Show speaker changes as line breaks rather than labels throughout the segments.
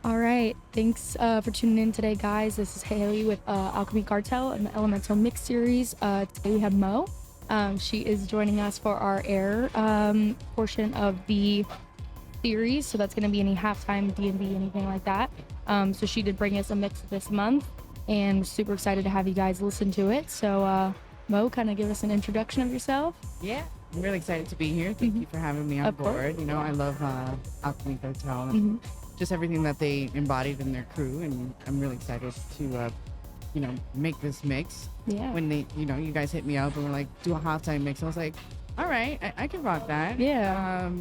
All right. Thanks for tuning in today, guys. This is Hailey with Alchemy Cartel and the Elemental Mix series. Today we have Meaux. She is joining us for our air portion of the series. So that's going to be any halftime D&D, anything like that. So she did bring us a mix this month, and we're super excited to have you guys listen to it. So Meaux, kind of give us an introduction of yourself.
Yeah, I'm really excited to be here. Thank you for having me on board. You know, I love Alchemy Cartel and just everything that they embodied in their crew, and I'm really excited to, make this mix.
Yeah.
When you guys hit me up and were like, do a halftime mix, I was like, all right, I can rock that.
Yeah.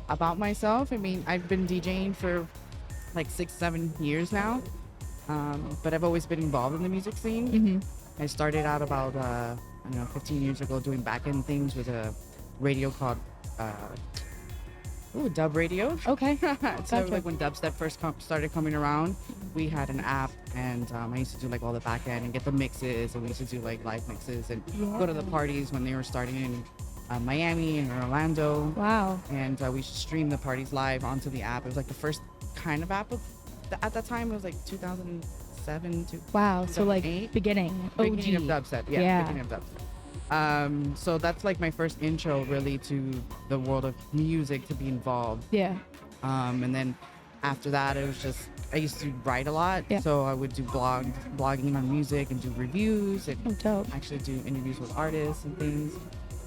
About myself, I mean, I've been DJing for like 6-7 years now, but I've always been involved in the music scene. I started out about 15 years ago doing back-end things with a radio called Dub Radio.
Okay.
So
Gotcha.
like when dubstep first started coming around, we had an app, and I used to do like all the back-end and get the mixes, and we used to do like live mixes and go to the parties when they were starting in Miami and Orlando.
Wow.
And we should stream the parties live onto the app. It was like the first kind of app at that time. It was like 2007 to
Wow. So like
2008.
beginning
Beginning of
OG.
dubstep. Yeah. Beginning of dubstep. So that's like my first intro really to the world of music, to be involved.
Yeah.
And then after that, it was just, I used to write a lot.
Yeah.
So I would do blogging on music and do reviews and
Oh, dope.
actually do interviews with artists and things.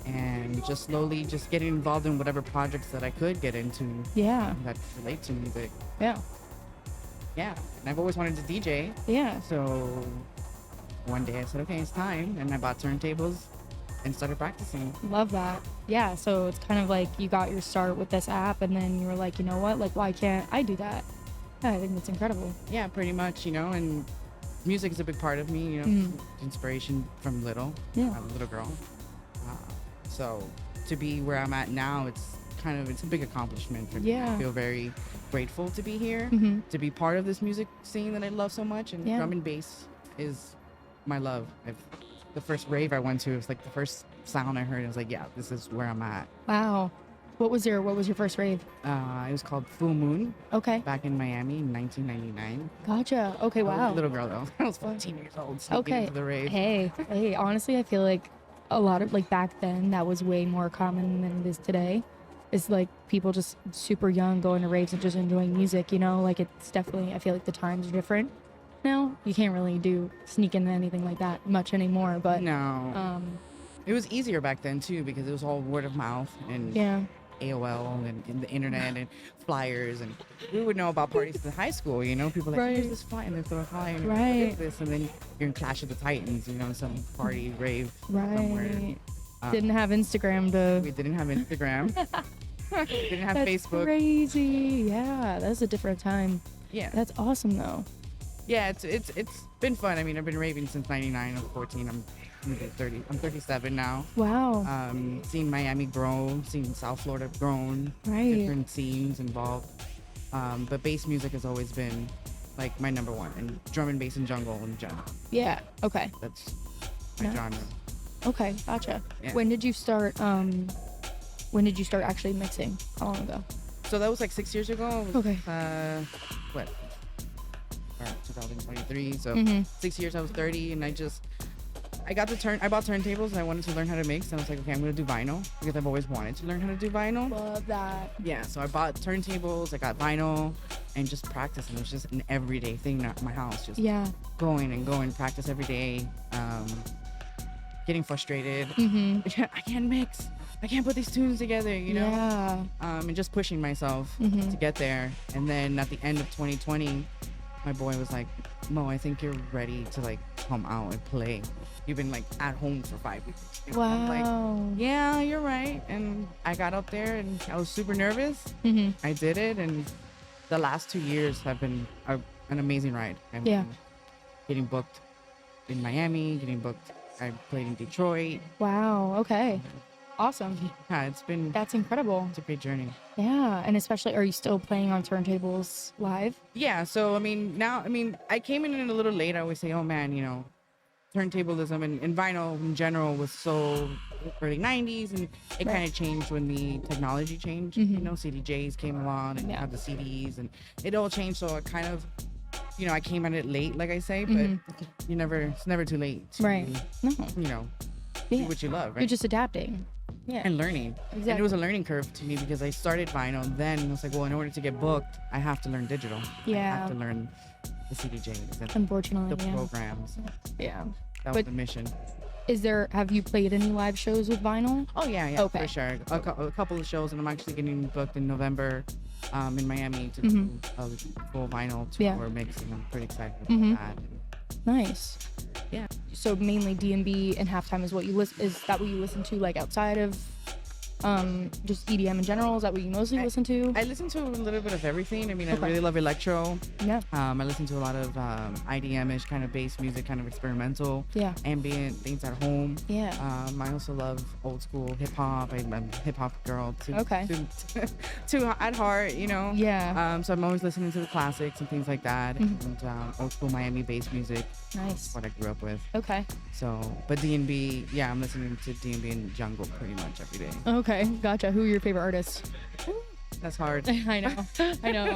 And just slowly just getting involved in whatever projects that I could get into
Yeah.
that relate to music.
Yeah.
Yeah. And I've always wanted to DJ.
Yeah.
So one day I said, okay, it's time. And I bought turntables and started practicing.
Love that. Yeah. So it's kind of like you got your start with this app, and then you were like, you know what? Like, why can't I do that? Yeah, I think that's incredible.
Yeah, pretty much, and music is a big part of me, inspiration from little.
Yeah.
I'm a little girl. So to be where I'm at now, it's a big accomplishment for me.
Yeah.
I feel very grateful to be here, to be part of this music scene that I love so much. And
Yeah.
drum and bass is my love. The first rave I went to, it was like the first sound I heard. I was like, yeah, this is where I'm at.
Wow. What was your first rave?
It was called Full Moon
Okay.
back in Miami in 1999.
Gotcha. Okay.
I was
Wow.
a little girl though. I was 14 years old. Sneaking
Okay.
into the rave.
Hey. Honestly, I feel like a lot of like back then that was way more common than it is today. It's like people just super young going to raves and just enjoying music. Like it's definitely. I feel like the times are different now. You can't really sneak into anything like that much anymore. But
No. It was easier back then too because it was all word of mouth and
yeah.
AOL and the internet and flyers, and we would know about parties in high school. People like,
Right.
here's this flyer, and they throw a flyer, and
Right.
here's this, and then you're in Clash of the Titans, some party rave somewhere.
Right. Didn't have Instagram to.
We didn't have Instagram. We didn't have
That's
Facebook.
crazy. Yeah, that's a different time.
Yeah,
That's awesome though.
yeah. It's been fun. I mean, I've been raving since '99. I'm 14. I'm 30. I'm 37 now.
Wow.
Seeing Miami grow, seeing South Florida grown,
Right.
different scenes involved. But bass music has always been like my number one, and drum and bass and jungle in general.
Yeah. Okay.
That's my
Nice.
genre.
Okay. Gotcha.
Yeah.
When did you start? When did you start actually mixing? How long ago?
So that was like 6 years ago.
Okay.
What? 2023. So 6 years. I was 30, and I bought turntables, and I wanted to learn how to mix. And I was like, okay, I'm gonna do vinyl because I've always wanted to learn how to do vinyl.
Love that.
Yeah, so I bought turntables, I got vinyl, and just practice. And it was just an everyday thing at my house, just
Yeah.
going, practice every day. Getting frustrated. I can't mix. I can't put these tunes together,
Yeah.
and just pushing myself to get there. And then at the end of 2020, my boy was like, Mo, I think you're ready to like come out and play. You've been like at home for 5 weeks. I'm
Wow.
like, yeah, you're right. And I got up there and I was super nervous. I did it, and the last 2 years have been an amazing ride. I'm
Yeah.
getting booked in Miami, getting booked. I played in Detroit.
Wow. Okay. Awesome.
Yeah,
That's incredible.
it's a great journey.
Yeah. And especially, are you still playing on turntables live?
Yeah, so I came in a little late. I always say, oh man, turntablism and vinyl in general was so early 90s, and it
Right.
kind of changed when the technology changed. You know, CDJs came along, and you
Yeah.
had the CDs, and it all changed. So it kind of, I came at it late, like I say, but it's never too late to,
Right. No.
do
Yeah.
what you love, right?
You're just adapting. Yeah.
And learning. And it was a learning curve to me because I started vinyl, and then I was like, well, in order to get booked, I have to learn digital. I
Yeah.
have to learn the CDJs and
Unfortunately,
the
yeah.
programs.
Yeah.
That was the mission.
Have you played any live shows with vinyl?
Oh, yeah,
Okay.
for sure. A couple of shows, and I'm actually getting booked in November in Miami to do a full vinyl tour mix, and I'm pretty excited about that.
Nice.
Yeah.
So mainly D&B and halftime is what you listen. Is that what you listen to, like outside of just EDM in general? Is that what you mostly listen to?
I listen to a little bit of everything. I mean,
Okay.
I really love electro.
Yeah.
I listen to a lot of IDM-ish kind of bass music, kind of experimental,
Yeah.
ambient things at home.
Yeah.
I also love old school hip hop. I'm a hip hop girl too.
Okay.
Too at heart,
Yeah.
So I'm always listening to the classics and things like that, and old school Miami bass music.
Nice.
What I grew up with.
Okay.
So, but D&B, yeah, I'm listening to D&B and jungle pretty much every day.
Okay. Gotcha. Who are your favorite artists?
That's hard.
I know.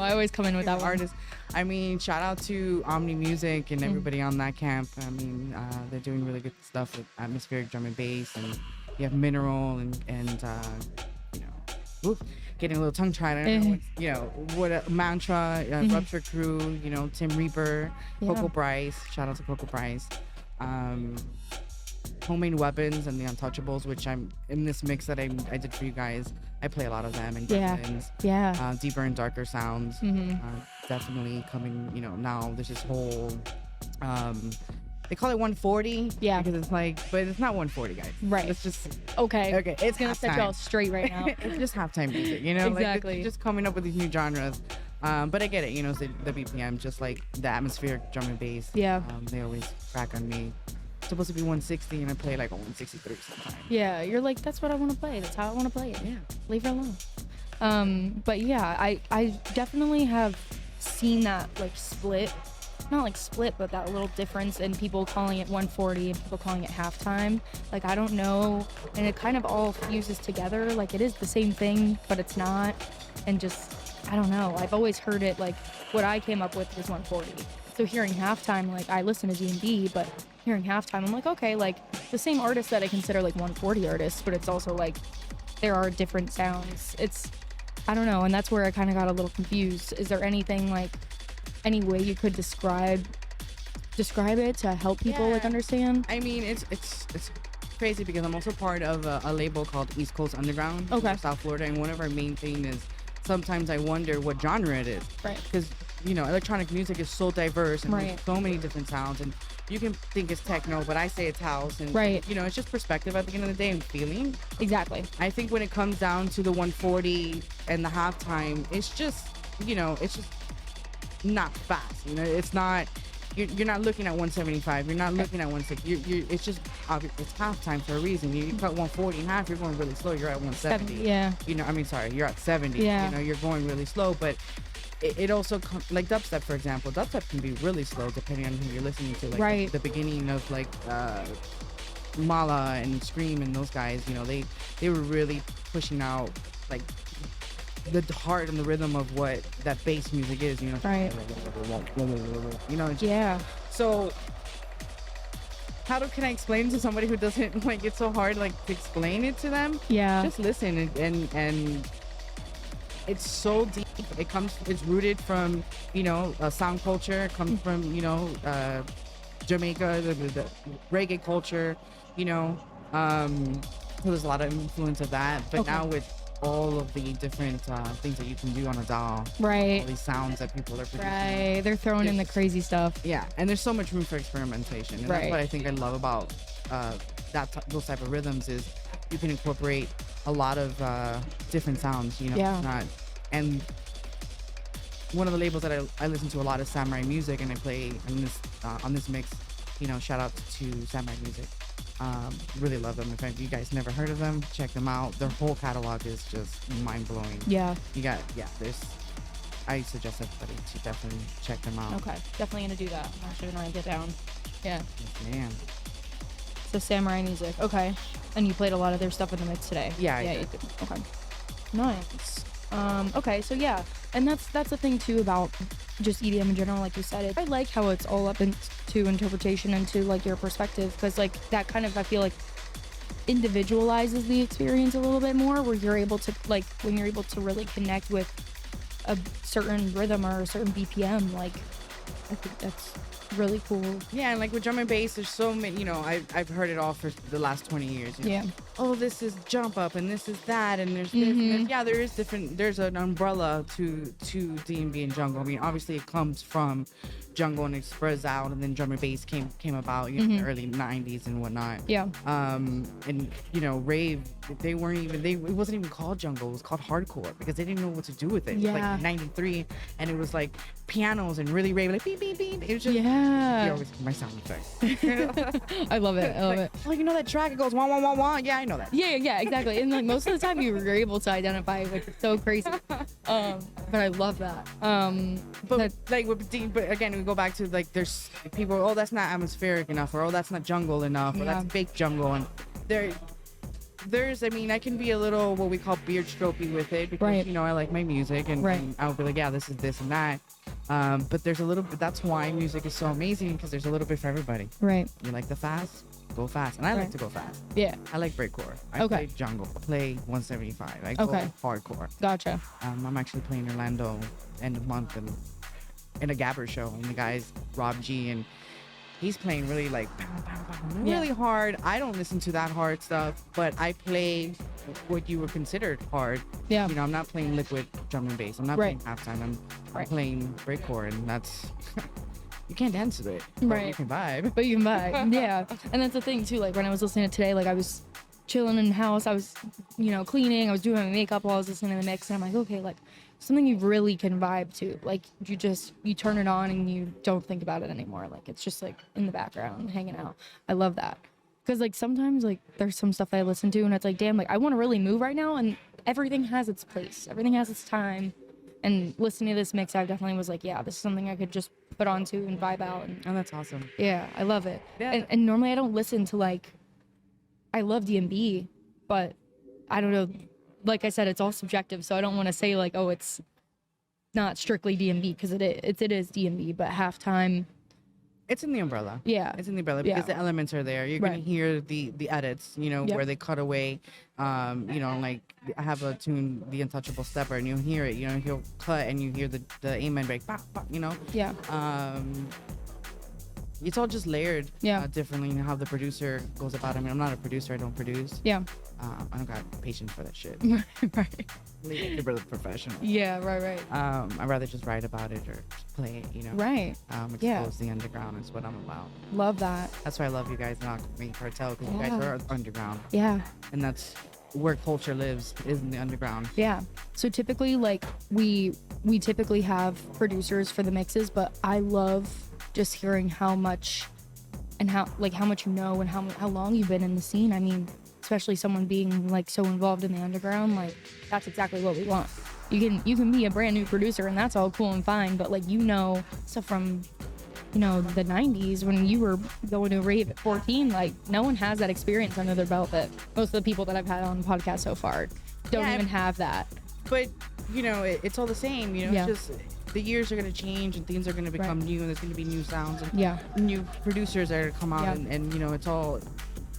I always come in with that one.
Artists. I mean, shout out to Omni Music and everybody on that camp. I mean, they're doing really good stuff with atmospheric drum and bass, and you have Mineral and getting a little tongue tied. I don't know what a Mantra, Rupture Crew, Tim Reaper, Coco Bryce. Shout out to Coco Bryce. Homemade Weapons and the Untouchables, which I'm in this mix that I did for you guys. I play a lot of them and Gremlins.
Yeah.
Deeper and darker sounds. Definitely coming. Now there's this whole. They call it 140.
Yeah.
Because it's like, but it's not 140, guys.
Right.
It's just
Okay.
It's
gonna set y'all straight right now.
it's just halftime music,
Exactly.
Like, just coming up with these new genres. But I get it, the BPM, just like the atmospheric drum and bass.
Yeah.
They always crack on me. It's supposed to be 160, and I play like a 163 sometimes.
Yeah, you're like, that's what I want to play. That's how I want to play it.
Yeah.
Leave it alone. But yeah, I definitely have seen that like split. Not like split, but that little difference in people calling it 140 and people calling it halftime. Like, I don't know. And it kind of all fuses together. Like, it is the same thing, but it's not. And just, I don't know. I've always heard it, like, what I came up with was 140. So hearing halftime, like, I listen to D&B, but hearing halftime, I'm like, okay, like, the same artists that I consider, like, 140 artists, but it's also, like, there are different sounds. I don't know, and that's where I kind of got a little confused. Is there anything, like, any way you could describe it to help people like understand?
I mean, it's crazy because I'm also part of a label called East Coast Underground,
Okay.
South Florida, and one of our main thing is sometimes I wonder what genre it is,
Right.
Because electronic music is so diverse and
Right.
there's so many different sounds, and you can think it's techno, but I say it's house, and
Right.
it's just perspective at the end of the day and feeling.
Exactly.
I think when it comes down to the 140 and the halftime, it's just not fast. It's not. You're not looking at 175. You're not looking at 160. It's just it's halftime for a reason. You cut 140 in half. You're going really slow. You're at 170.
Yeah.
You're at 70.
Yeah.
You're going really slow, but it also like dubstep, for example. Dubstep can be really slow depending on who you're listening to. Like
Right.
the beginning of like Mala and Scream and those guys. They were really pushing out like the heart and the rhythm of what that bass music is,
Right. Yeah.
So how can I explain to somebody who doesn't like it's so hard like to explain it to them?
Yeah.
Just listen and it's so deep. It's rooted from sound culture. It comes from Jamaica, the reggae culture. So there's a lot of influence of that. But
Okay.
now with all of the different things that you can do on a DAW, all
Right.
these sounds that people are producing.
Right. They're throwing in the crazy stuff.
Yeah, and there's so much room for experimentation, and
Right.
that's what I think I love about those type of rhythms is you can incorporate a lot of different sounds.
Yeah.
It's not, and one of the labels that I listen to a lot is Samurai Music, and I play on this mix. Shout out to Samurai Music. Really love them. If you guys never heard of them, check them out. Their whole catalog is just mind blowing.
Yeah.
I suggest everybody to definitely check them out.
Okay. Definitely gonna do that. I'm actually gonna write it down. Yeah.
Man.
So Samurai Music. Okay. And you played a lot of their stuff in the mix today.
Yeah, I
yeah,
did.
you did. Okay, nice. Okay, so yeah, and that's the thing too about just EDM in general, like you said. I like how it's all up into interpretation and to like your perspective, because like that kind of, I feel like, individualizes the experience a little bit more, where you're able to, like, when you're able to really connect with a certain rhythm or a certain BPM, like, I think that's really cool.
Yeah, and like with drum and bass, there's so many, you know, I've heard it all for the last 20 years. You know?
Yeah.
Oh, this is jump up and this is that and there's this and this. Yeah, there is different, there's an umbrella to D&B and jungle. I mean, obviously it comes from jungle and it spreads out, and then drum and bass came about, you know, in the early 90s and whatnot.
Yeah.
And you know, rave, it wasn't even called jungle, it was called hardcore, because they didn't know what to do with it.
Yeah.
It was like 93, and it was like pianos and really rave, like beep beep beep. It was just,
Yeah.
you always my sound effects.
I love it. I love it.
Oh, you know that track? It goes wah wah wah wah. Yeah, I know that.
Yeah, exactly. And like most of the time you were able to identify, which is so crazy. But I love that.
But like but again, we go back to like, there's people, oh, that's not atmospheric enough, or oh, that's not jungle enough, or that's fake jungle, and there's, I mean, I can be a little what we call beard strokey with it, because you know, I like my music, and, and I'll be like, yeah, this is this and that. But there's a little bit, that's why music is so amazing, because there's a little bit for everybody. Right. You like the fast? Go fast. And I like to go fast. Yeah. I like breakcore. I play jungle. I play 175. I go hardcore. Gotcha. I'm actually playing Orlando end of month and in a Gabber show, and the guy's Rob G, and he's playing really like really hard. I don't listen to that hard stuff, but I play what you would consider hard. Yeah. You know, I'm not playing liquid drum and bass. I'm not playing halftime. I'm playing breakcore, and that's you can't dance to it. But you can vibe. But you can vibe. Yeah. And that's the thing too. Like when I was listening to today, like I was chilling in the house. I was, you know, cleaning. I was doing my makeup while I was listening to the mix, and I'm like, okay, like something you really can vibe to. Like you turn it on and you don't think about it anymore. Like it's just like in the background, hanging out. I love that. Because like sometimes like there's some stuff that I listen to and it's like, damn, like I want to really move right now, and everything has its place. Everything has its time. And listening to this mix, I definitely was like, yeah, this is something I could just put onto and vibe out. And, oh, that's awesome. Yeah, I love it. Yeah. And normally I don't listen to like, I love D&B, but I don't know. Like I said, it's all subjective, so I don't want to say like, oh, it's not strictly D&B, because it is D&B, but halftime. It's in the umbrella. Yeah. It's in the umbrella because the elements are there. You're going to hear the edits, you know, where they cut away. You know, like I have a tune, The Untouchable Stepper, and you'll hear it, you know, he'll cut and you hear the amen break, bah, bah, you know? Yeah. It's all just layered differently, and how the producer goes about it. I mean, I'm not a producer. I don't produce. Yeah. I don't got patience for that shit. Right. Leave it for the professional. Yeah, right. I'd rather just write about it or play it, you know. Right. Expose the underground is what I'm about. Love that. That's why I love you guys in Alchemy Cartel, because you guys are underground. Yeah. And that's where culture lives, is in the underground. Yeah. So typically, like, we typically have producers for the mixes, but I love just hearing how much and how much you know and how long you've been in the scene. I mean, especially someone being like so involved in the underground, like that's exactly what we want. You can be a brand new producer and that's all cool and fine, but like, you know, stuff from, you know, the 90s when you were going to a rave at 14, like no one has that experience under their belt. That most of the people that I've had on the podcast so far don't even have that. But you know, it's all the same, you know. It's just the years are going to change and things are going to become new, and there's going to be new sounds and new producers that are going to come out, and you know, it's all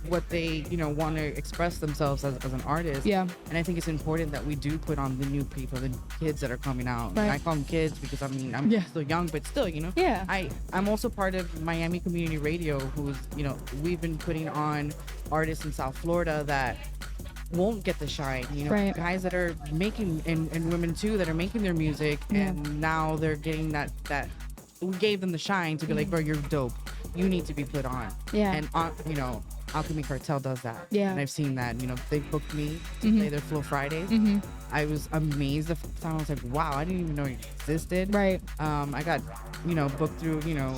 what they, you know, want to express themselves as an artist. Yeah. And I think it's important that we do put on the new people, the kids that are coming out. Right. I call them kids because I mean, I'm still young, but still, you know. Yeah. I'm also part of Miami Community Radio, who's, you know, we've been putting on artists in South Florida that won't get the shine, you know, guys that are making, and women too, that are making their music, and now they're getting that we gave them the shine to be like, bro, you're dope, you need to be put on. Yeah. And you know, Alchemy Cartel does that. Yeah. And I've seen that, you know, they booked me to play their Flow Fridays. I was amazed the first time. I was like, wow, I didn't even know it existed. Right. I got, you know, booked through, you know,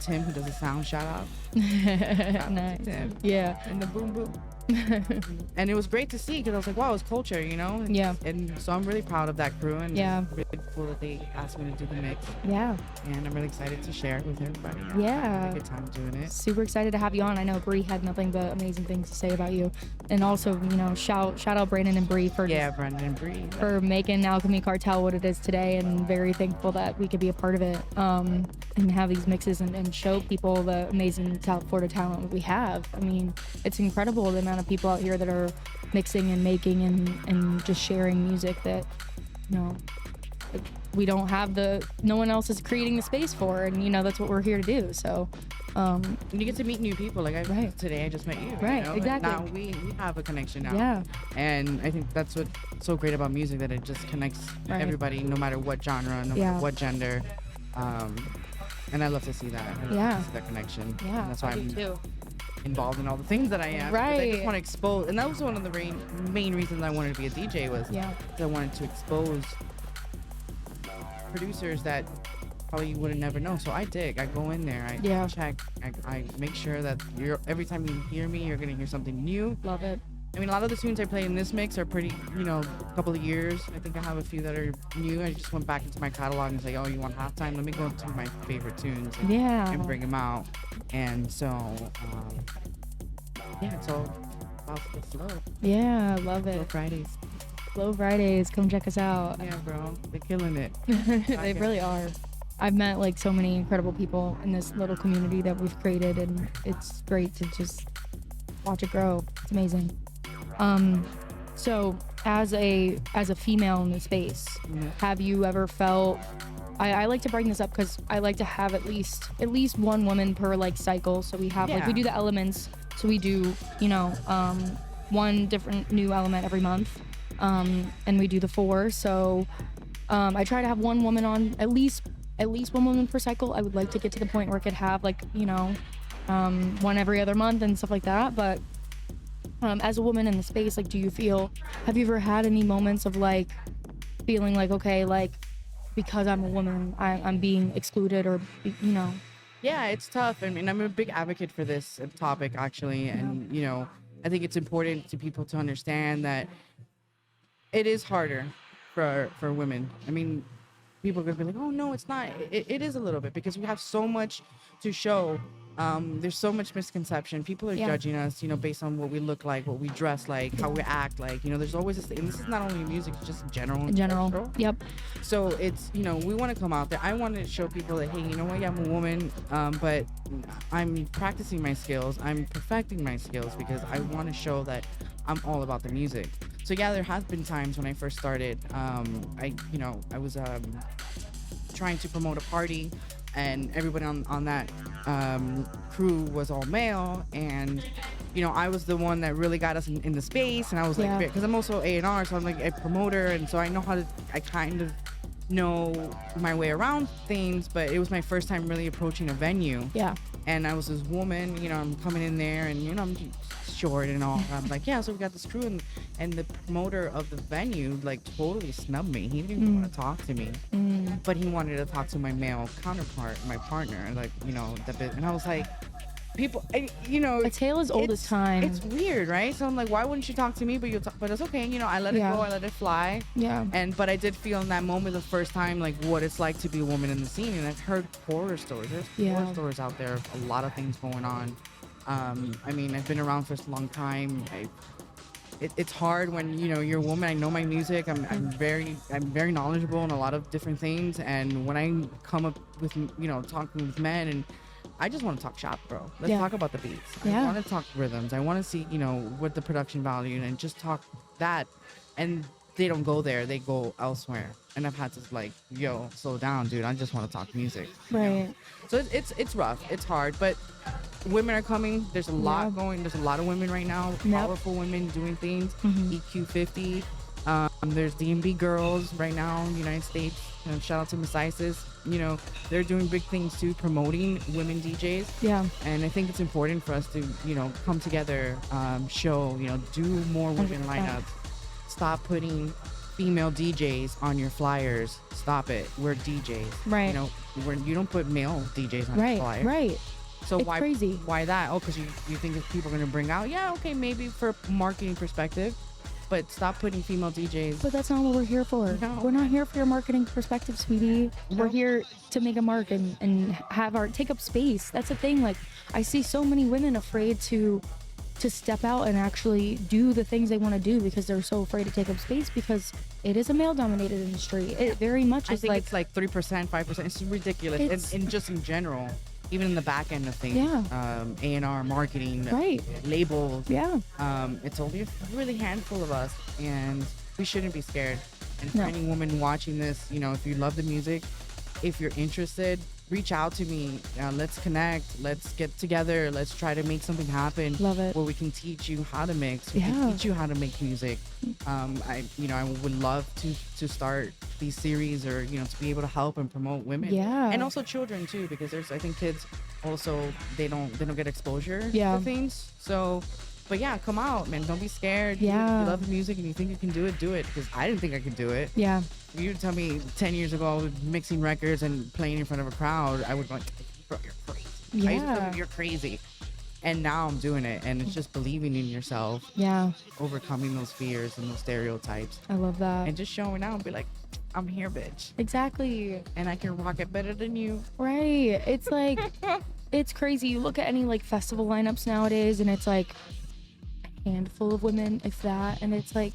Tim, who does the sound, shout out.
Nice.
Tim.
Yeah.
And the boom boom. And it was great to see because I was like, wow, it's culture, you know?
Yeah.
And so I'm really proud of that crew, and
Yeah.
really cool that they asked me to do the mix.
Yeah.
And I'm really excited to share it with everybody.
Yeah.
I had a good time doing it.
Super excited to have you on. I know Bree had nothing but amazing things to say about you. And also, you know, shout out Brandon and Bree for
Brandon and Bree.
for making Alchemy Cartel what it is today, and very thankful that we could be a part of it, and have these mixes and show people the amazing South Florida talent we have. I mean, it's incredible the amount of people out here that are mixing and making and just sharing music that, you know, we don't have no one else is creating the space for, and you know that's what we're here to do. So
and you get to meet new people. Like today I just met you.
Right,
you know?
exactly.
And now we have a connection now.
Yeah.
And I think that's what's so great about music, that it just connects everybody, no matter what genre, no matter what gender. And I love to see that. I love to see that connection.
Yeah.
And that's why I'm
too.
involved in all the things that I am.
Right.
I just want to expose, and that was one of the main reasons I wanted to be a DJ, was I wanted to expose producers that probably you would have never known. So I go in there, I check, I make sure that every time you hear me, you're gonna hear something new.
Love it.
I mean, a lot of the tunes I play in this mix are pretty, you know, a couple of years. I think I have a few that are new. I just went back into my catalog and was like, oh, you want halftime? Let me go to my favorite tunes and bring them out. And so, it's all about the flow.
Yeah, love it.
Flow Fridays.
Flow Fridays, come check us out.
Yeah, bro, they're killing it.
They really are. I've met like so many incredible people in this little community that we've created, and it's great to just watch it grow. It's amazing. So as a female in the space, have you ever felt, I like to bring this up because I like to have at least one woman per like cycle. So we have like, we do the elements. So we do, you know, one different new element every month. And we do the 4. So, I try to have one woman on, at least one woman per cycle. I would like to get to the point where I could have like, you know, one every other month and stuff like that. But as a woman in the space, like, have you ever had any moments of like feeling like, okay, like because I'm a woman, I'm being excluded, or, you know?
Yeah, it's tough. I mean, I'm a big advocate for this topic, actually. And, you know, I think it's important to people to understand that it is harder for women. I mean, people are going to be like, oh, no, it's not. It is a little bit, because we have so much to show. There's so much misconception. People are judging us, you know, based on what we look like, what we dress like, how we act like. You know, there's always this, and this is not only music, it's just in general. Cultural.
Yep.
So it's, you know, we want to come out there. I want to show people that, hey, you know what, yeah, I'm a woman, but I'm practicing my skills. I'm perfecting my skills, because I want to show that I'm all about the music. So yeah, there has been times when I first started, I was trying to promote a party, and everybody on that crew was all male, and you know, I was the one that really got us in the space, and I was like, because I'm also A&R, so I'm like a promoter, and so I kind of know my way around things, but it was my first time really approaching a venue.
Yeah.
And I was this woman, you know, I'm coming in there, and you know, I'm short and all. I'm like, yeah, so we got this crew, and the promoter of the venue like totally snubbed me. He didn't even want to talk to me, but he wanted to talk to my male counterpart, my partner, and like, you know, and I was like, people, you know,
a tale as old as time.
It's weird, right? So I'm like, why wouldn't you talk to me? But you'll talk, but it's okay, you know. I let it go, I let it fly.
Yeah.
But I did feel in that moment the first time like what it's like to be a woman in the scene, and I've heard horror stories. There's horror stories out there, a lot of things going on. I mean, I've been around for a long time. It's hard when, you know, you're a woman. I know my music. I'm very knowledgeable in a lot of different things. And when I come up with, you know, talking with men, and I just want to talk shop, bro. Let's talk about the beats. I want to talk rhythms. I want to see, you know, what the production value, and just talk that. And they don't go there. They go elsewhere. And I've had to like, yo, slow down, dude. I just want to talk music.
Right.
You know? So it's rough. It's hard, but women are coming. There's a lot going. There's a lot of women right now. Powerful women doing things. EQ50. There's DMB girls right now in the United States. You know, shout out to Miss Isis. You know, they're doing big things too, promoting women DJs.
Yeah.
And I think it's important for us to, you know, come together, show, you know, do more women lineups. Stop putting female DJs on your flyers. Stop it. We're DJs.
Right.
You know, you don't put male DJs on your flyer.
Right.
So
It's crazy.
why that? Oh, because you think if people are gonna bring out? Yeah, okay, maybe for marketing perspective, but stop putting female DJs.
But that's not what we're here for.
No.
We're not here for your marketing perspective, sweetie.
No.
We're here to make a mark and have our take up space. That's the thing. Like, I see so many women afraid to step out and actually do the things they want to do because they're so afraid to take up space because it is a male dominated industry. It very much
I
is
think
like
it's like 3%, 5%. It's ridiculous. And just in general, even in the back end of things,
Yeah.
A&R, marketing,
Right.
labels.
Yeah.
It's only a really handful of us, and we shouldn't be scared. And for
No.
any woman watching this, if you love the music, if you're interested, reach out to me. Let's connect. Let's get together. Let's try to make something happen.
Love it.
Where we can teach you how to mix. We
Yeah.
can teach you how to make music. I would love to start these series or to be able to help and promote women.
Yeah.
And also children too, because I think kids also they don't get exposure
Yeah.
to things. So. But yeah, come out, man. Don't be scared.
Yeah.
You love the music and you think you can do it, do it. Because I didn't think I could do it.
Yeah.
If you tell me 10 years ago I was mixing records and playing in front of a crowd, I would be like, bro, you're crazy. I used to tell
Yeah.
them, you're crazy. And now I'm doing it. And it's just believing in yourself,
Yeah.
overcoming those fears and those stereotypes,
I love that.
and just showing out and be like, I'm here, bitch.
Exactly.
And I can rock it better than you.
Right. It's like, it's crazy. You look at any like festival lineups nowadays and it's like a handful of women, if that. And it's like,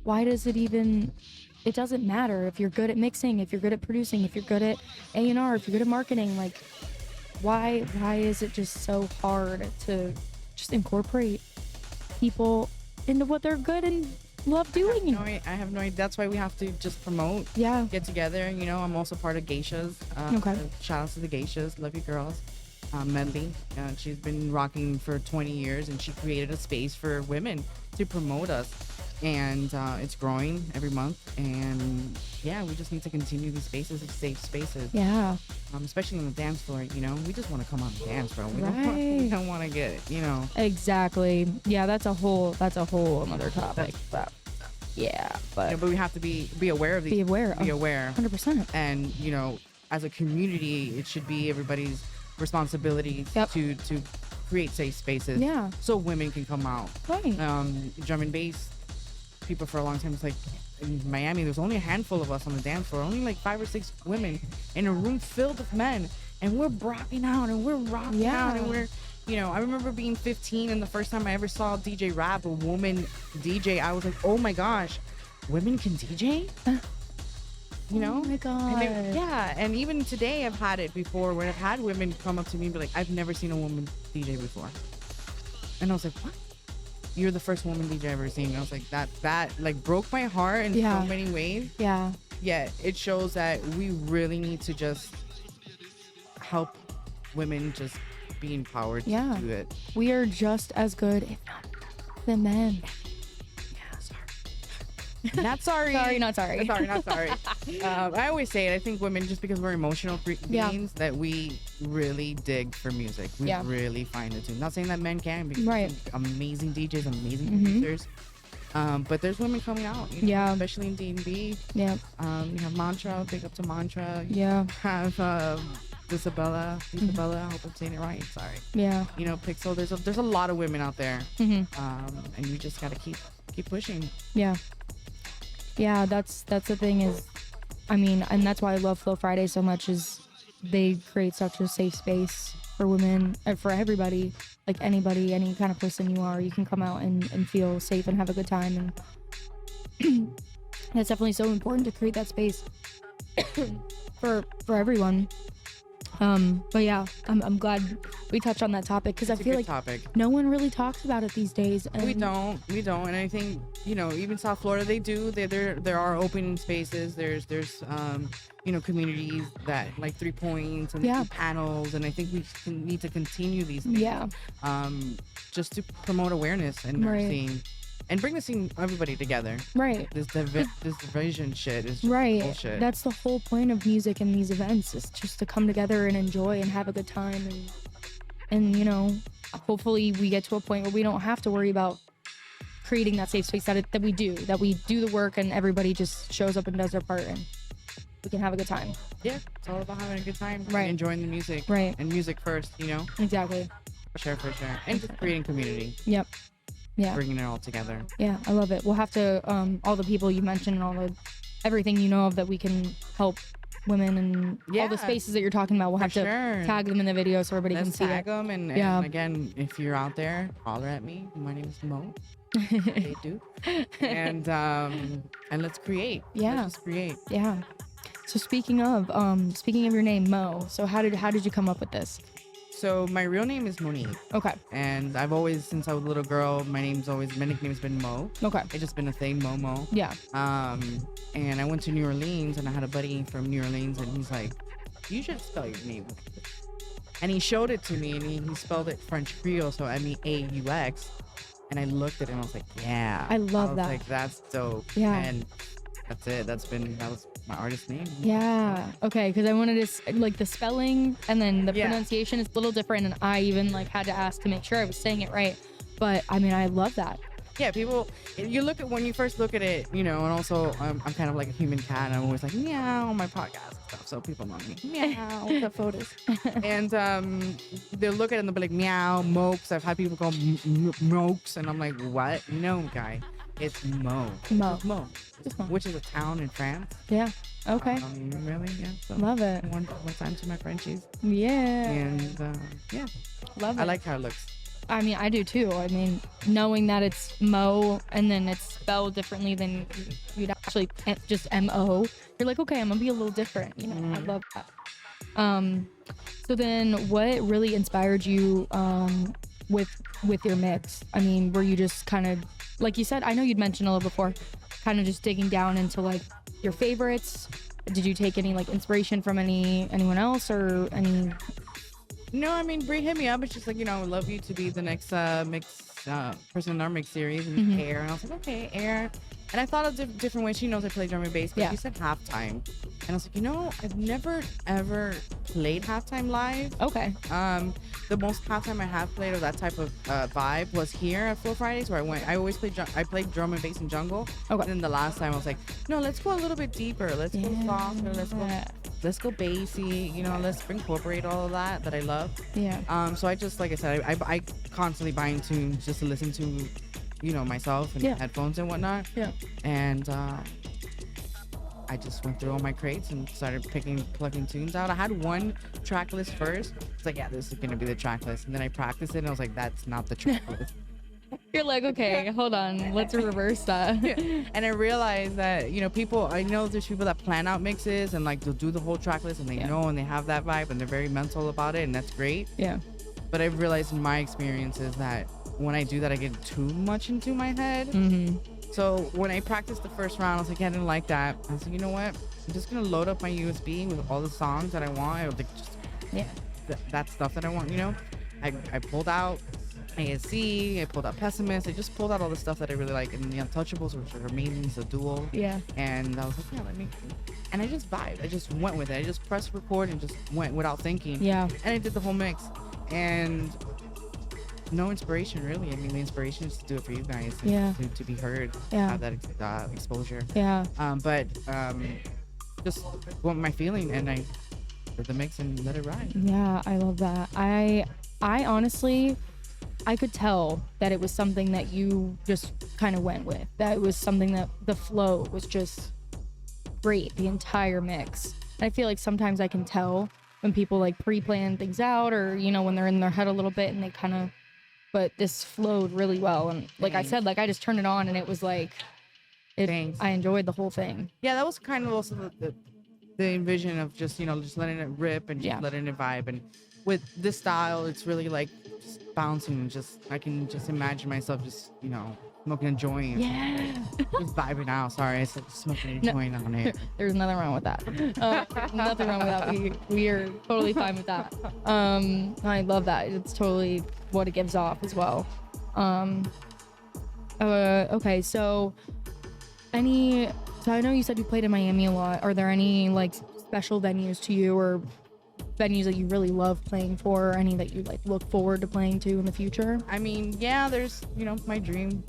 why does it even, it doesn't matter if you're good at mixing, if you're good at producing, if you're good at A&R, if you're good at marketing, like why is it just so hard to just incorporate people into what they're good and love doing?
No, I have no idea. That's why we have to just promote,
Yeah.
get together. I'm also part of Geishas.
Okay.
Shout out to the Geishas. Love you girls. Medley. She's been rocking for 20 years and she created a space for women to promote us. And it's growing every month. And yeah, we just need to continue these spaces of safe spaces.
Yeah.
Especially on the dance floor, we just want to come out and dance, bro. We
Right.
don't want to get,
Exactly. Yeah, that's a whole another topic. But yeah, but
but we have to be aware of these.
be aware.
Be aware.
100%.
And as a community, it should be everybody's responsibility
Yep.
to create safe spaces.
Yeah.
So women can come out.
Right.
Drum and bass people for a long time. It's like in Miami, there's only a handful of us on the dance floor, only like 5 or 6 women in a room filled with men, and we're rocking out and we're rocking
Yeah.
out and we're. I remember being 15 and the first time I ever saw DJ rap, a woman DJ, I was like, oh my gosh, women can DJ?
Oh my god.
Yeah, and even today I've had it before where I've had women come up to me and be like, I've never seen a woman DJ before. And I was like, what? You're the first woman DJ I've ever seen. And I was like, that like broke my heart in
Yeah.
so many ways.
Yeah.
Yet it shows that we really need to just help women just be empowered
Yeah.
to do it.
We are just as good, if not than men.
Not sorry.
Sorry, not sorry.
Sorry, not sorry. I always say it. I think women, just because we're emotional
Yeah.
beings, that we really dig for music. We
Yeah.
really find it too. Not saying that men can, because
Right.
amazing DJs, amazing
Mhm.
producers. But there's women coming out,
Yeah.
especially in D&B.
Yeah.
You have Mantra, big up to Mantra. You
Yeah.
have Isabella. I hope I'm saying it right. Sorry.
Yeah.
Pixel. There's a lot of women out there,
hmm
and you just gotta keep pushing.
Yeah. Yeah, that's the thing is, I mean, and that's why I love Flow Friday so much is they create such a safe space for women, for everybody, like anybody, any kind of person you are, you can come out and feel safe and have a good time. And that's definitely so important to create that space for everyone. But yeah, I'm glad we touched on that topic because I
It's a
feel
good
like
topic.
no one really talks about it these days. And
We don't, and I think even South Florida, they do. There are open spaces. There's communities that like 3 points and
Yeah.
panels, and I think we need to continue these things.
Yeah.
Just to promote awareness in our
Right.
scene and bring the scene everybody together.
Right.
This division shit is just
Right.
bullshit.
That's the whole point of music and these events is just to come together and enjoy and have a good time and hopefully we get to a point where we don't have to worry about creating that safe space that we do the work and everybody just shows up and does their part. And we can have a good time.
Yeah, it's all about having a good time,
Right.
and enjoying the music,
Right.
and music first,
Exactly.
for sure, and just creating community,
Yep. Yeah.
bringing it all together.
Yeah, I love it. We'll have to all the people you mentioned and everything you know of that we can help women and all the spaces that you're talking about. We'll have to tag them in the video so everybody can see
tag
it.
them, and again, if you're out there, holler at me. My name is Meaux. They do. And let's create.
Yeah.
Let's just create.
Yeah. So speaking of your name, Meaux. So how did you come up with this?
So my real name is Monique.
Okay.
And I've always, since I was a little girl, my nickname's been Meaux.
Okay.
It's just been a thing, Momo.
Yeah.
And I went to New Orleans, and I had a buddy from New Orleans, and he's like, you should spell your name like this. And he showed it to me, and he spelled it French Creole, so Meaux. And I looked at it and I was like, yeah.
I love that.
Like, that's dope.
Yeah.
And that's it. That was my artist name.
Yeah. Okay. Because I wanted to like the spelling and then the pronunciation is a little different, and I even like had to ask to make sure I was saying it right. But I mean, I love that.
Yeah, people, when you first look at it, and also I'm kind of like a human cat, and I'm always like, meow on my podcast and stuff, so people know me. Meow, what's up, photos? And they'll look at it and they'll be like, meow, mokes. I've had people call mokes, and I'm like, what? No, guy, it's Meaux.
Meaux.
Which is a town in France.
Yeah. Okay.
Really? Yeah. So
love it.
One time to my Frenchies.
Yeah.
And yeah.
Love it.
I like how it looks.
I mean, I do too. I mean, knowing that it's Meaux and then it's spelled differently than you'd actually just M-O, you're like, okay, I'm gonna be a little different. I love that. So then what really inspired you with your mix? I mean, were you just kind of, like you said, I know you'd mentioned a little before, kind of just digging down into like your favorites? Did you take any like inspiration from anyone else or any?
No, I mean, Brie hit me up. It's just like, I would love you to be the next mix person in our mix series, and Air. And I was like, okay, Air. And I thought of different ways. She knows I play drum and bass, but she said halftime. And I was like, I've never ever played halftime live.
Okay.
The most halftime I have played of that type of vibe was here at Flow Fridays, where I always played drum and bass in jungle.
Okay.
And then the last time I was like, no, let's go a little bit deeper. Let's go softer. Let's go bassy. Let's incorporate all of that I love.
Yeah.
So I just, like I said, I constantly buying tunes just to listen to, myself and headphones and whatnot.
Yeah.
And I just went through all my crates and started plucking tunes out. I had one track list first. It's like, yeah, this is gonna be the track list. And then I practiced it and I was like, that's not the track list.
You're like, okay, hold on, let's reverse that.
And I realized that, I know there's people that plan out mixes and like they'll do the whole track list and they know and they have that vibe and they're very mental about it, and that's great.
Yeah.
But I've realized in my experiences that when I do that, I get too much into my head. So when I practiced the first round, I was like, I didn't like that. I was like, you know what? I'm just gonna load up my USB with all the songs that I want. I was like, just that stuff that I want. I pulled out ASC, I pulled out Pessimist, I just pulled out all the stuff that I really like, and the Untouchables, which are amazing, it's a duel.
Yeah.
And I was like, and I just vibed. I just went with it. I just pressed record and just went without thinking.
Yeah.
And I did the whole mix. And no inspiration, really. I mean, the inspiration is to do it for you guys. And to be heard.
Yeah.
Have that exposure.
Yeah.
But just want my feeling, and I did the mix and let it ride.
Yeah, I love that. I honestly, I could tell that it was something that you just kind of went with. That it was something that the flow was just great, the entire mix. I feel like sometimes I can tell when people like pre-plan things out, or when they're in their head a little bit and they kind of, but this flowed really well. And like I said, like I just turned it on and it was like, I enjoyed the whole thing.
Yeah, that was kind of also the envision of just just letting it rip and just letting it vibe. And with this style, it's really like just bouncing, and just I can just imagine myself just smoking a joint.
Yeah.
Just vibing out. Sorry, I said smoking a joint on it.
There's nothing wrong with that. Nothing wrong with that. We are totally fine with that. I love that. It's totally what it gives off as well. Okay, so I know you said you played in Miami a lot. Are there any like special venues to you, or venues that you really love playing for, or any that you like look forward to playing to in the future?
I mean, yeah, there's my dream.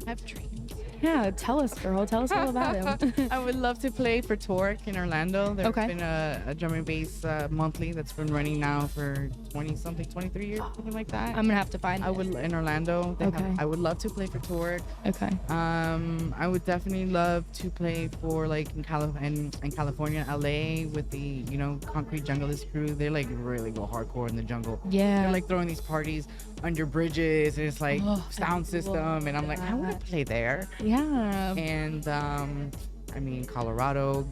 I have dreams.
Yeah, tell us, girl. Tell us all about him.
I would love to play for Torque in Orlando. There's
Okay.
been a drum and bass monthly that's been running now for 20 something, 23 years, something like that.
I'm gonna have to find
I
it.
would in Orlando.
Okay.
I would love to play for Torque.
Okay.
I would definitely love to play for like in California, LA with the Concrete Junglist crew. They like really go hardcore in the jungle.
Yeah.
They're like throwing these parties under bridges and it's like
Oh,
sound system and I'm like I want to play there.
Yeah.
And I mean Colorado,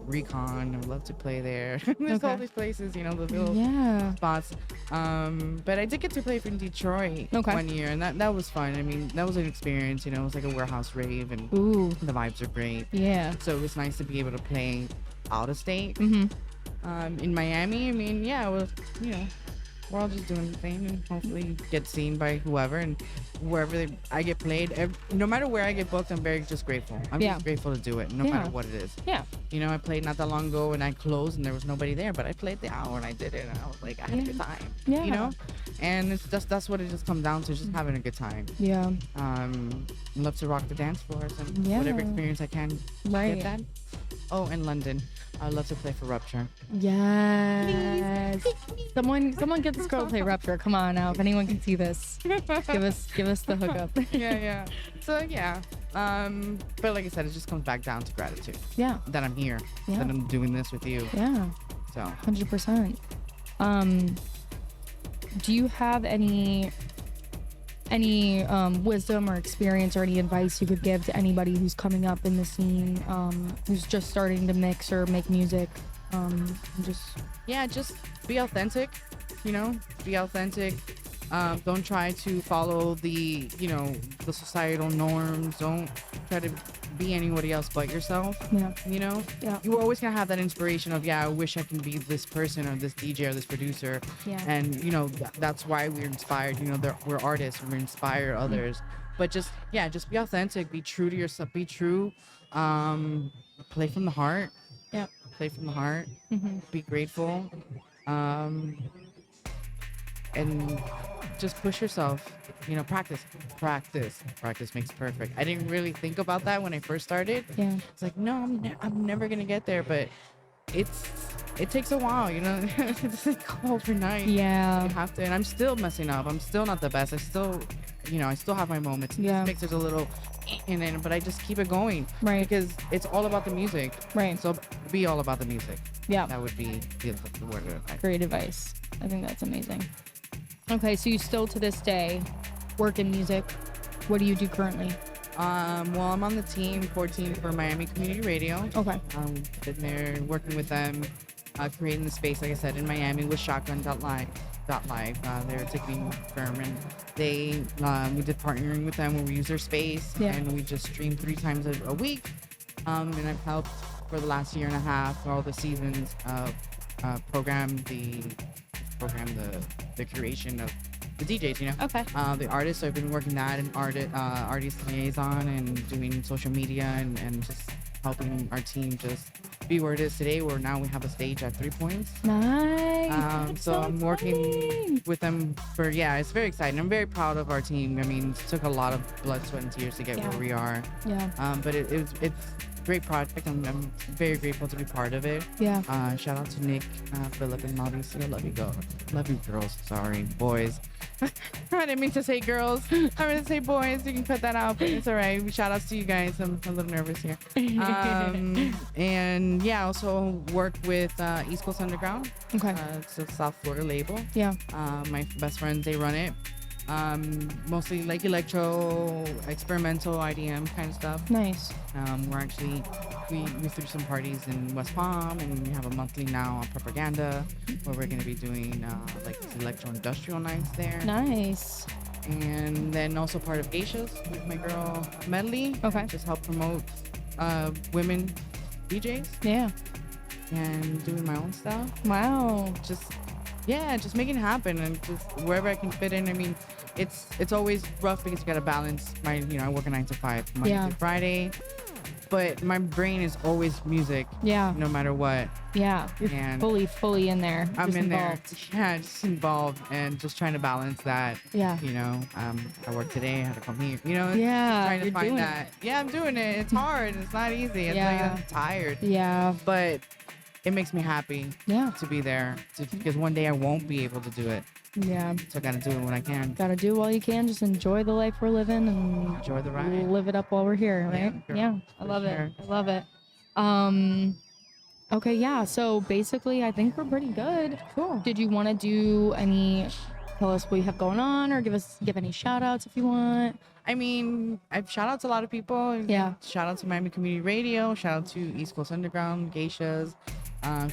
Recon. I would love to play there. There's all
Okay.
these places, the little
Yeah.
spots. But I did get to play for Detroit
Okay.
one year, and that was fun. I mean, that was an experience. It was like a warehouse rave, and
Ooh.
the vibes are great.
Yeah.
So it was nice to be able to play out of state.
Mm-hmm.
In Miami, I mean, yeah, it was, we're all just doing the thing and hopefully get seen by whoever and wherever I get played. No matter where I get booked, I'm very just grateful. I'm
Yeah.
just grateful to do it, no
Yeah.
matter what it is.
Yeah.
I played not that long ago and I closed and there was nobody there, but I played the hour and I did it and I was like, I had a good time.
Yeah.
And it's just that's what it just comes down to, just having a good time.
Yeah.
Love to rock the dance floors and
Yeah.
whatever experience I can
Right.
get that. Oh, in London, I'd love to play for Rupture.
Yes. Someone get this girl to play Rupture. Come on now. If anyone can see this, give us the hookup.
Yeah. So yeah. But like I said, it just comes back down to gratitude
Yeah.
that I'm here,
Yeah.
that I'm doing this with you.
Yeah.
So
100%. Do you have any wisdom or experience or any advice you could give to anybody who's coming up in the scene, who's just starting to mix or make music?
just be authentic. Be authentic. Don't try to follow the societal norms. Don't try to be anybody else but yourself.
Yeah. Yeah.
You're always gonna have that inspiration of, I wish I can be this person or this DJ or this producer.
Yeah.
And that's why we're inspired. We're artists. We inspire others. But just be authentic. Be true to yourself. Be true. Play from the heart.
Yeah.
Play from the heart.
Mm-hmm.
Be grateful. And just push yourself. Practice makes perfect. I didn't really think about that when I first started.
Yeah.
It's like, no, I'm never gonna get there, but it takes a while. It's like overnight.
Yeah.
You have to, and I'm still messing up. I'm still not the best. I still have my moments.
Yeah.
This mixer's a little in it, but I just keep it going.
Right.
Because it's all about the music.
Right.
So be all about the music.
Yeah.
That would be the word of advice.
Great advice. I think that's amazing. Okay, so you still to this day work in music. What do you do currently?
Well, I'm on the team 14 for Miami Community Radio.
Okay.
Been there working with them, creating the space, like I said, in Miami with Shotgun.live. They're a ticketing firm, and we did partnering with them where we use their space,
Yeah.
and we just stream 3 times a week. And I've helped for the last year and a half, all the seasons, program the curation of the DJs,
Okay.
the artists. So I've been working that and artist liaison and doing social media and just helping our team just be where it is today, where now we have a stage at 3 Points.
Nice.
So I'm working with them it's very exciting. I'm very proud of our team. I mean, it took a lot of blood, sweat, and tears to get where we are.
Yeah.
But it's a great project. I'm very grateful to be part of it.
Yeah.
Shout out to Nick, Philip, and Mauricio. Love you, girls. Sorry, boys. I didn't mean to say girls. I meant to say boys. You can cut that out, but it's all right. Shout outs to you guys. I'm a little nervous here. And also work with East Coast Underground.
Okay.
It's a South Florida label.
Yeah.
My best friends, they run it. Mostly like electro, experimental, IDM kind of stuff.
Nice.
We're actually, we threw some parties in West Palm, and we have a monthly now on Propaganda, where we're going to be doing like electro industrial nights there.
Nice.
And then also part of Geishas with my girl Medley.
Okay.
Just help promote women DJs
Yeah.
and doing my own stuff.
Wow.
Just making it happen, and just wherever I can fit in. I mean, it's always rough because you got to balance I work a 9 to 5 Monday
Yeah.
to Friday, but my brain is always music.
Yeah.
No matter what.
Yeah, you're
And
fully in there.
I'm
just
in
involved.
there. Yeah, just involved and just trying to balance that.
Yeah.
You know, I work today, I had to come here. You know, it's
Yeah,
just trying to
you're
find
doing
that. Yeah, I'm doing it. It's hard. It's not easy. It's like
Yeah.
I'm tired.
Yeah.
But it makes me happy
Yeah.
to be there because one day I won't be able to do it.
Yeah.
So I got to do it when I can.
Gotta do while you can. Just enjoy the life we're living and
Enjoy the ride.
live it up while we're here, right?
girl,
Yeah. I
for
love
sure.
it. I love it. Okay, yeah. So basically, I think we're pretty good.
Cool.
Did you want to tell us what you have going on, or give any shout outs if you want?
I mean, I've shout out to a lot of people.
Yeah.
Shout out to Miami Community Radio. Shout out to East Coast Underground, Geishas.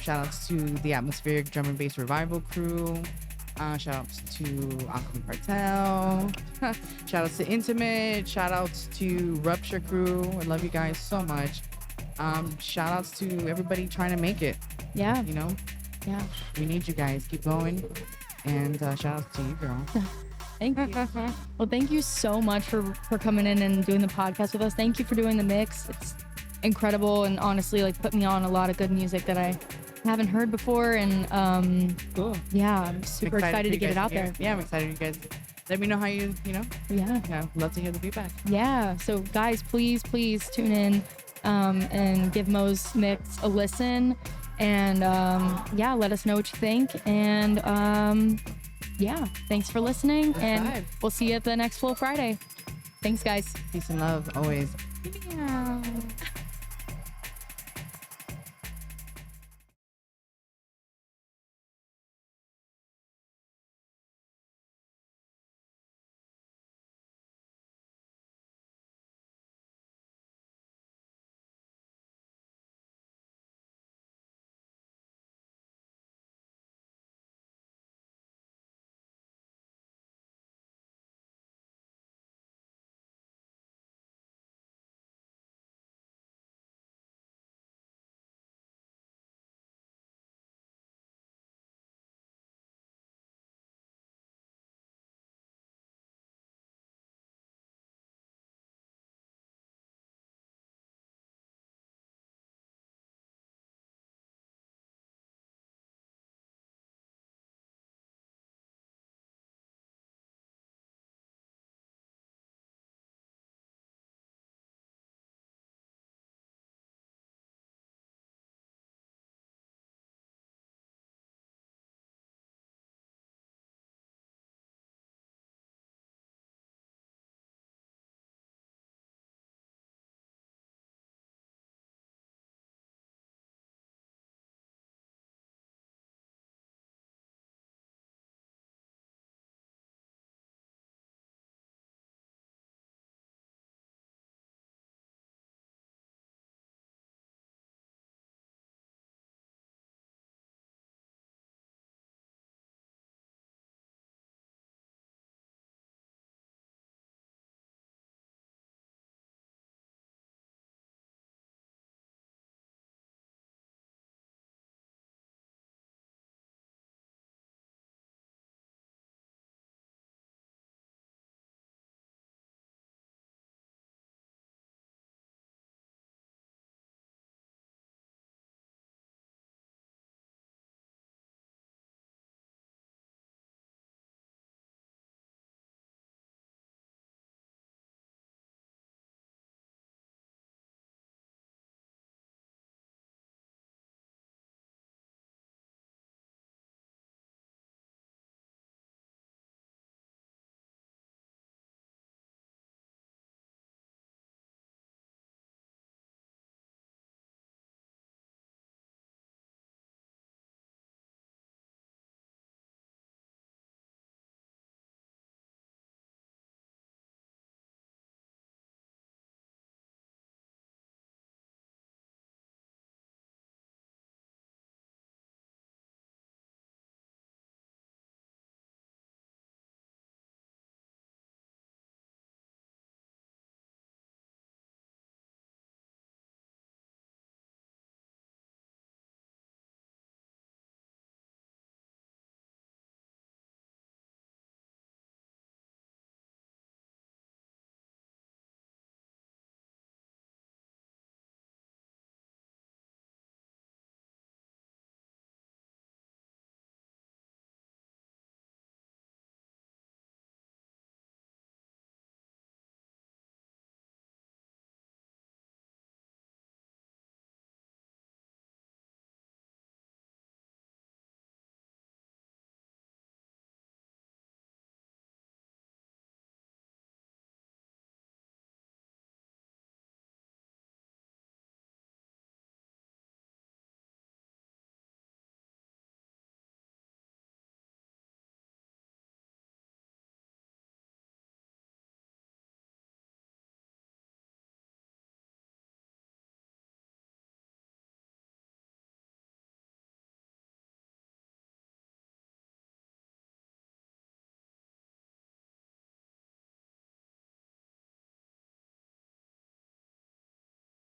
Shout outs to the Atmospheric Drum and Bass Revival crew. Shout outs to Alchemy Cartel. Shout outs to Intimate. Shout outs to Rupture crew. I love you guys so much. Shout outs to everybody trying to make it.
Yeah.
You know,
Yeah.
we need you guys. Keep going. And shout outs to you, girl.
Thank you. Well, thank you so much for coming in and doing the podcast with us. Thank you for doing the mix. It's incredible, and honestly, like, put me on a lot of good music that I haven't heard before. And
Cool.
yeah, I'm super excited to get it out there.
Yeah, I'm excited you guys. Let me know how you know.
Yeah.
Yeah, love to hear the feedback.
Yeah. So guys, please tune in and give Meaux's mix a listen. And yeah, let us know what you think. And yeah, thanks for listening. And we'll see you at the next Flow Friday. Thanks, guys.
Peace and love always.
Yeah.